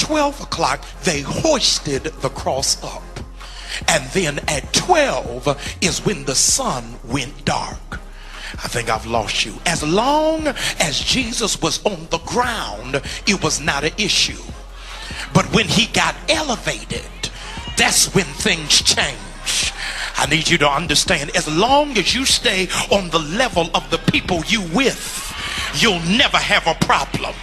12 o'clock, they hoisted the cross up. And then at 12 is when the sun went dark. I think I've lost you. As long as Jesus was on the ground, it was not an issue. But when he got elevated, that's when things change. I need you to understand, as long as you stay on the level of the people you with, you'll never have a problem.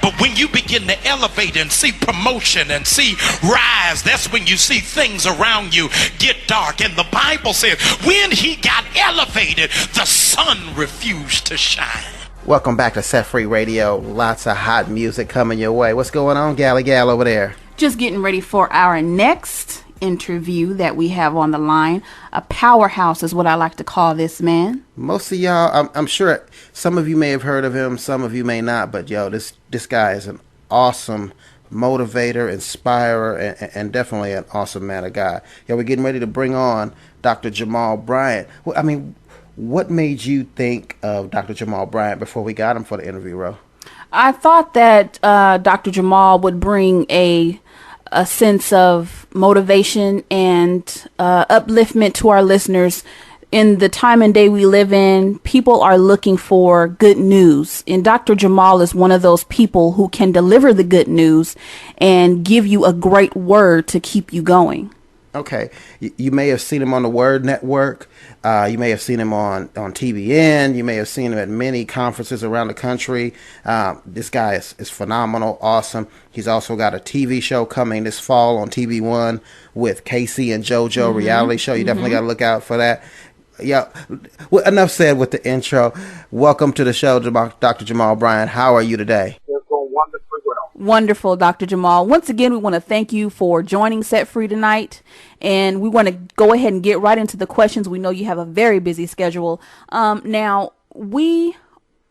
But when you begin to elevate and see promotion and see rise, that's when you see things around you get dark. And the Bible says when he got elevated, the sun refused to shine. Welcome back to Set Free Radio. Lots of hot music coming your way. What's going on, Gally Gal, over there? Just getting ready for our next interview that we have on the line. A powerhouse is what I like to call this man. Most of y'all, I'm sure some of you may have heard of him, some of you may not, but this guy is an awesome motivator, inspirer, and definitely an awesome man of God. We're getting ready to bring on Dr. Jamal Bryant. Well, I mean, what made you think of Dr. Jamal Bryant before we got him for the interview, Ro? I thought that Dr. Jamal would bring a sense of motivation and upliftment to our listeners. In the time and day we live in, people are looking for good news. And Dr. Jamal is one of those people who can deliver the good news and give you a great word to keep you going. Okay. You may have seen him on the Word Network. You may have seen him on TBN. You may have seen him at many conferences around the country. This guy is phenomenal, awesome. He's also got a TV show coming this fall on TV One with Casey and JoJo, reality show. You definitely got to look out for that. Yeah. Well, enough said with the intro. Welcome to the show, Dr. Jamal Bryant. How are you today? Wonderful, Dr. Jamal. Once again, we want to thank you for joining Set Free tonight. And we want to go ahead and get right into the questions. We know you have a very busy schedule. Now, we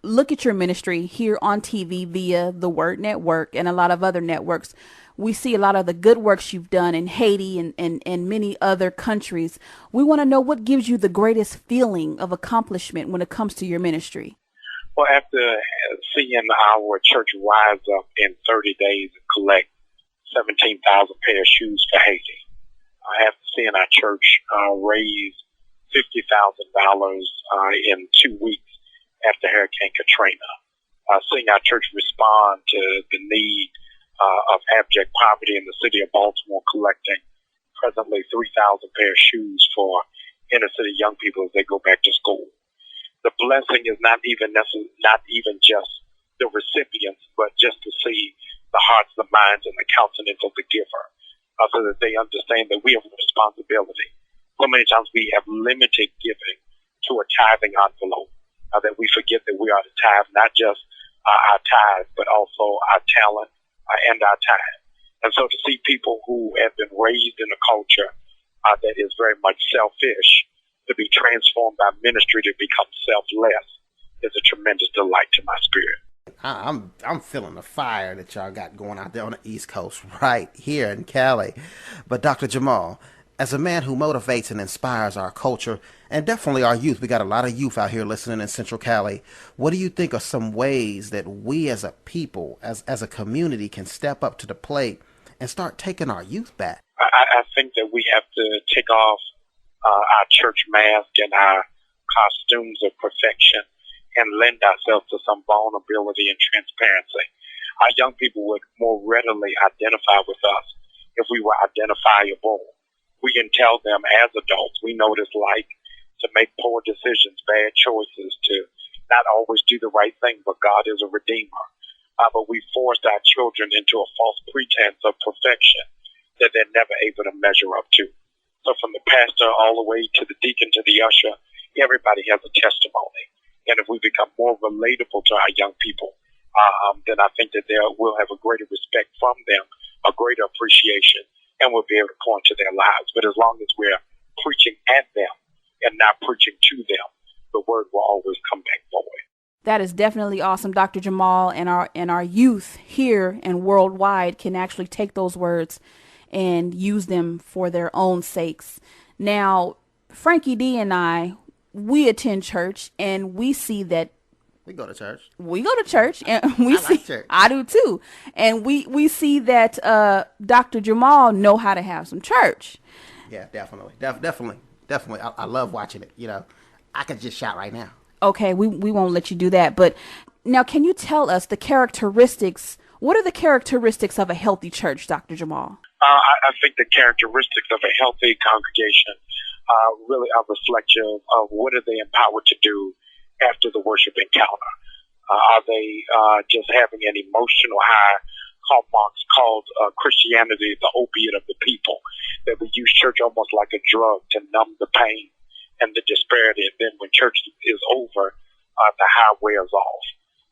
look at your ministry here on TV via the Word Network and a lot of other networks. We see a lot of the good works you've done in Haiti and many other countries. We want to know what gives you the greatest feeling of accomplishment when it comes to your ministry. Well, after seeing our church rise up in 30 days and collect 17,000 pair of shoes for Haiti, after seeing our church raise $50,000 in 2 weeks after Hurricane Katrina, seeing our church respond to the need of abject poverty in the city of Baltimore, collecting presently 3,000 pair of shoes for inner city young people as they go back to school. The blessing is not even just the recipients, but just to see the hearts, the minds, and the countenance of the giver, so that they understand that we have a responsibility. So many times we have limited giving to a tithing envelope, that we forget that we are to tithe not just our tithe, but also our talent and our time. And so to see people who have been raised in a culture that is very much selfish, to be transformed by ministry to become selfless is a tremendous delight to my spirit. I'm feeling the fire that y'all got going out there on the East Coast right here in Cali. But Dr. Jamal, as a man who motivates and inspires our culture and definitely our youth, we got a lot of youth out here listening in Central Cali. What do you think are some ways that we as a people, as a community, can step up to the plate and start taking our youth back? I think that we have to take off our church mask and our costumes of perfection and lend ourselves to some vulnerability and transparency. Our young people would more readily identify with us if we were identifiable. We can tell them as adults, we know what it's like to make poor decisions, bad choices, to not always do the right thing, but God is a redeemer. But we forced our children into a false pretense of perfection that they're never able to measure up to. So from the pastor all the way to the deacon to the usher, everybody has a testimony. And if we become more relatable to our young people, then I think that we'll have a greater respect from them, a greater appreciation, and we'll be able to point to their lives. But as long as we're preaching at them and not preaching to them, the word will always come back forward. That is definitely awesome, Dr. Jamal, and our youth here and worldwide can actually take those words and use them for their own sakes. Now, Franky-D and I, we attend church and we see that We go to church. We go to church, and we I see. like church. I do too, and we see that Dr. Jamal know how to have some church. Yeah, definitely. Definitely. I love watching it. You know, I could just shout right now. Okay, we won't let you do that. But now, can you tell us the characteristics? What are the characteristics of a healthy church, Dr. Jamal? I think the characteristics of a healthy congregation really are reflective of what are they empowered to do after the worship encounter. Are they just having an emotional high? Karl Marx called Christianity the opiate of the people, that we use church almost like a drug to numb the pain and the disparity, and then when church is over, the high wears off.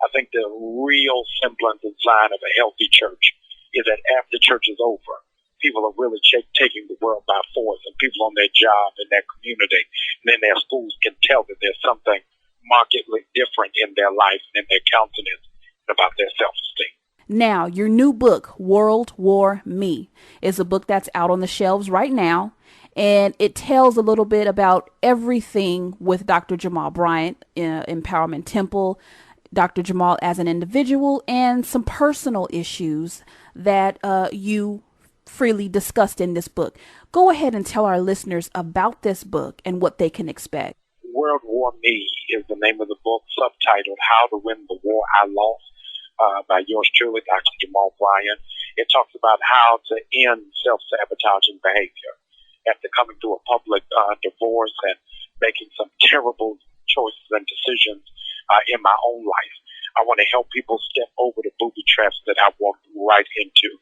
I think the real semblance and sign of a healthy church is that after church is over, people are really taking the world by force, and people on their job, in their community, and in their schools can tell that there's something markedly different in their life and in their countenance about their self-esteem. Now, your new book, World War Me, is a book that's out on the shelves right now, and it tells a little bit about everything with Dr. Jamal Bryant, Empowerment Temple, Dr. Jamal as an individual, and some personal issues that you freely discussed in this book. Go ahead and tell our listeners about this book and what they can expect. World War Me is the name of the book, subtitled How to Win the War I Lost, by yours truly, Dr. Jamal Bryant. It talks about how to end self-sabotaging behavior after coming through a public divorce and making some terrible choices and decisions in my own life. I want to help people step over the booby traps that I walked right into.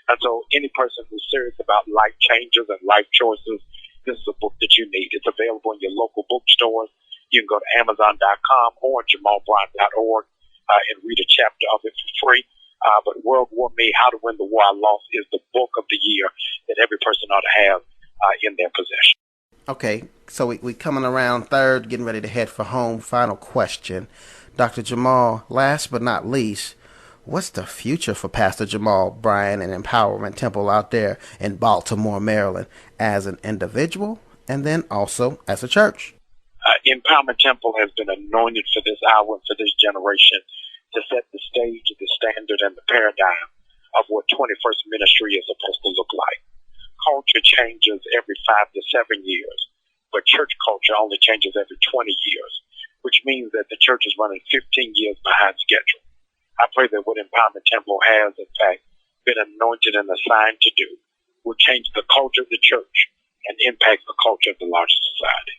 And so any person who's serious about life changes and life choices, this is a book that you need. It's available in your local bookstores. You can go to Amazon.com or JamalBryant.org and read a chapter of it for free. But World War Me, How to Win the War I Lost, is the book of the year that every person ought to have in their possession. Okay, so we coming around third, getting ready to head for home. Final question. Dr. Jamal, last but not least, what's the future for Pastor Jamal Bryant and Empowerment Temple out there in Baltimore, Maryland, as an individual and then also as a church? Empowerment Temple has been anointed for this hour and for this generation to set the stage, the standard, and the paradigm of what 21st ministry is supposed to look like. Culture changes every 5 to 7 years, but church culture only changes every 20 years, which means that the church is running 15 years behind schedule. I pray that what Empowerment Temple has, in fact, been anointed and assigned to do will change the culture of the church and impact the culture of the larger society.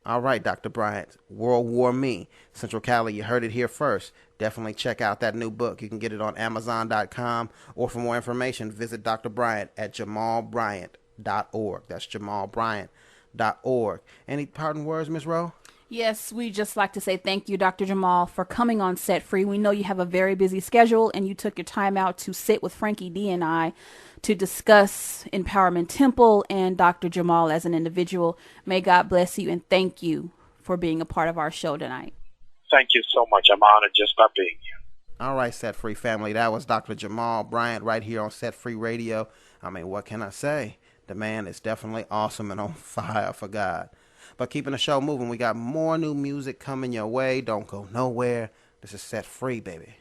All right, Dr. Bryant, World War Me, Central Cali, you heard it here first. Definitely check out that new book. You can get it on Amazon.com, or for more information, visit Dr. Bryant at JamalBryant.org. That's JamalBryant.org. Any parting words, Ms. Rowe? Yes, we just like to say thank you, Dr. Jamal, for coming on Set Free. We know you have a very busy schedule, and you took your time out to sit with Franky-D and I to discuss Empowerment Temple and Dr. Jamal as an individual. May God bless you, and thank you for being a part of our show tonight. Thank you so much. I'm honored just by being here. All right, Set Free family. That was Dr. Jamal Bryant right here on Set Free Radio. I mean, what can I say? The man is definitely awesome and on fire for God. But keeping the show moving, we got more new music coming your way. Don't go nowhere. This is Set Free, baby.